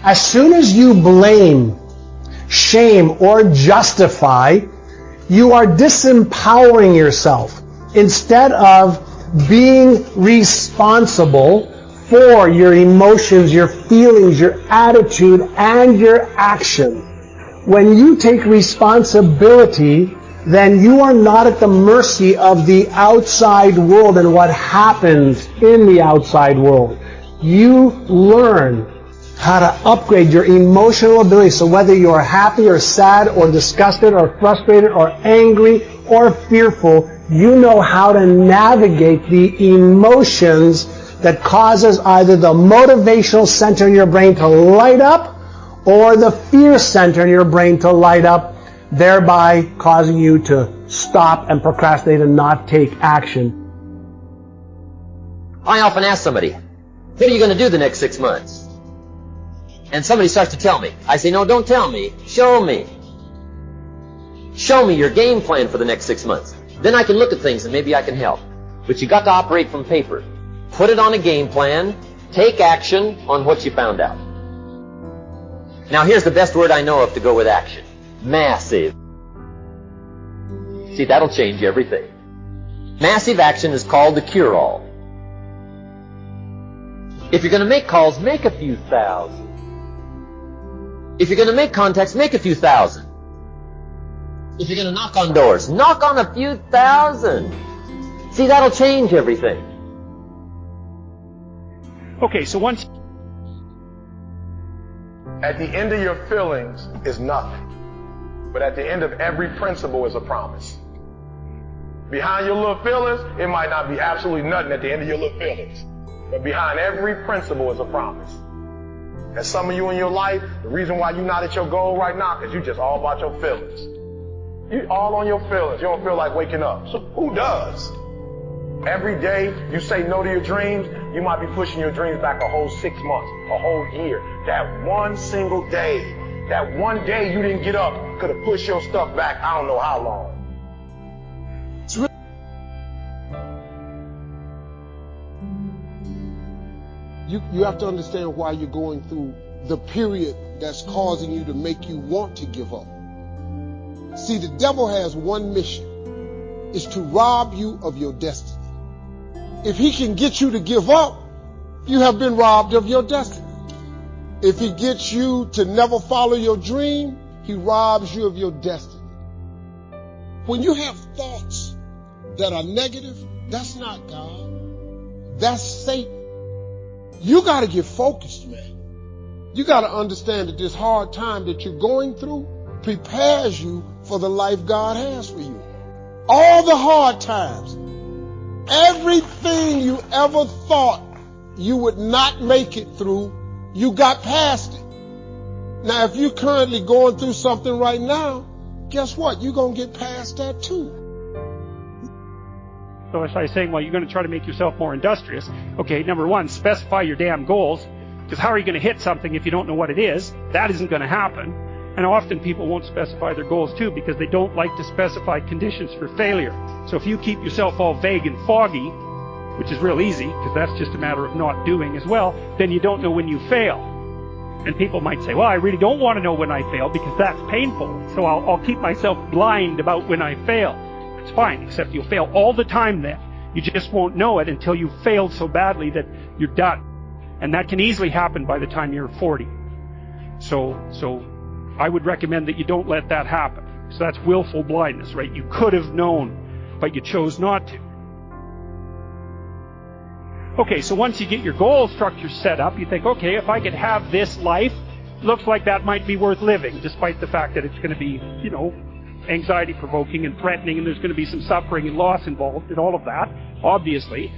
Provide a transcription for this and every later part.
As soon as you blame, shame, or justify, you are disempowering yourself instead of being responsible for your emotions, your feelings, your attitude, and your action. When you take responsibility, then you are not at the mercy of the outside world and what happens in the outside world. You learn how to upgrade your emotional ability. So whether you are happy or sad or disgusted or frustrated or angry or fearful, you know how to navigate the emotions that causes either the motivational center in your brain to light up or the fear center in your brain to light up, thereby causing you to stop and procrastinate and not take action. I often ask somebody, what are you going to do the next 6 months? And somebody starts to tell me. I say, no, don't tell me. Show me. Show me your game plan for the next 6 months. Then I can look at things and maybe I can help. But you got to operate from paper. Put it on a game plan. Take action on what you found out. Now here's the best word I know of to go with action. Massive. See, that'll change everything. Massive action is called the cure-all. If you're going to make calls, make a few thousand. If you're going to make contacts, make a few thousand. If you're going to knock on doors, knock on a few thousand. See, that'll change everything. Okay, so once... At the end of your feelings is nothing. But at the end of every principle is a promise. Behind your little feelings, it might not be absolutely nothing at the end of your little feelings. But behind every principle is a promise. And some of you in your life, the reason why you're not at your goal right now is you just all about your feelings. You all on your feelings. You don't feel like waking up. So who does? Every day you say no to your dreams, you might be pushing your dreams back a whole 6 months, a whole year. That one single day, that one day you didn't get up could have pushed your stuff back I don't know how long. You have to understand why you're going through the period that's causing you to make you want to give up. See, the devil has one mission, is to rob you of your destiny. If he can get you to give up, you have been robbed of your destiny. If he gets you to never follow your dream, he robs you of your destiny. When you have thoughts that are negative, that's not God. That's Satan. You got to get focused, man. You got to understand that this hard time that you're going through prepares you for the life God has for you. All the hard times, everything you ever thought you would not make it through, you got past it. Now, if you're currently going through something right now, guess what? You're going to get past that too. So as I was saying, well, you're going to try to make yourself more industrious. Okay, number one, specify your damn goals. Because how are you going to hit something if you don't know what it is? That isn't going to happen. And often people won't specify their goals too because they don't like to specify conditions for failure. So if you keep yourself all vague and foggy, which is real easy because that's just a matter of not doing as well, then you don't know when you fail. And people might say, well, I really don't want to know when I fail because that's painful. So I'll keep myself blind about when I fail. It's fine, except you'll fail all the time then. You just won't know it until you've failed so badly that you're done. And that can easily happen by the time you're 40. So I would recommend that you don't let that happen. So that's willful blindness, right? You could have known, but you chose not to. Okay, so once you get your goal structure set up, you think, okay, if I could have this life, looks like that might be worth living, despite the fact that it's going to be, anxiety-provoking and threatening, and there's going to be some suffering and loss involved and all of that, obviously.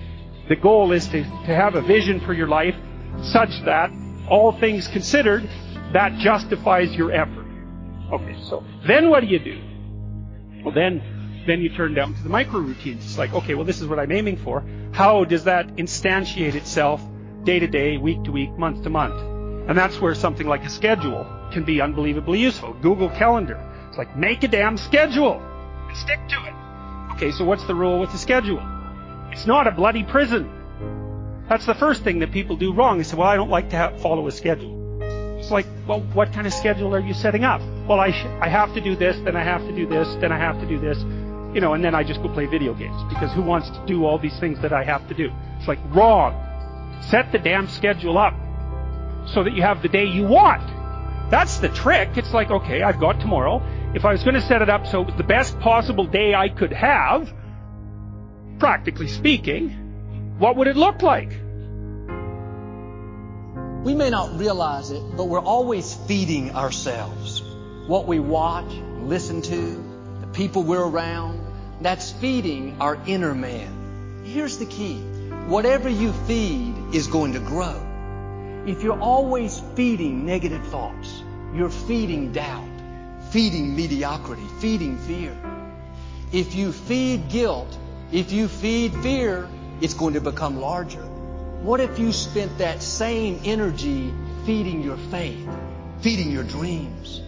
The goal is to have a vision for your life such that, all things considered, that justifies your effort. Okay, so then what do you do? Well, then you turn down to the micro-routines. It's like, okay, well, this is what I'm aiming for. How does that instantiate itself day to day, week to week, month to month? And that's where something like a schedule can be unbelievably useful. Google Calendar. It's like, make a damn schedule and stick to it. Okay, so what's the rule with the schedule? It's not a bloody prison. That's the first thing that people do wrong. They say, well, I don't like to follow a schedule. It's like, well, what kind of schedule are you setting up? Well, I have to do this, then I have to do this, then I have to do this, and then I just go play video games, because who wants to do all these things that I have to do? It's like, wrong. Set the damn schedule up so that you have the day you want. That's the trick. It's like, okay, I've got tomorrow. If I was going to set it up so it was the best possible day I could have, practically speaking, what would it look like? We may not realize it, but we're always feeding ourselves. What we watch, listen to, the people we're around, that's feeding our inner man. Here's the key. Whatever you feed is going to grow. If you're always feeding negative thoughts, you're feeding doubt, feeding mediocrity, feeding fear. If you feed guilt, if you feed fear, it's going to become larger. What if you spent that same energy feeding your faith, feeding your dreams,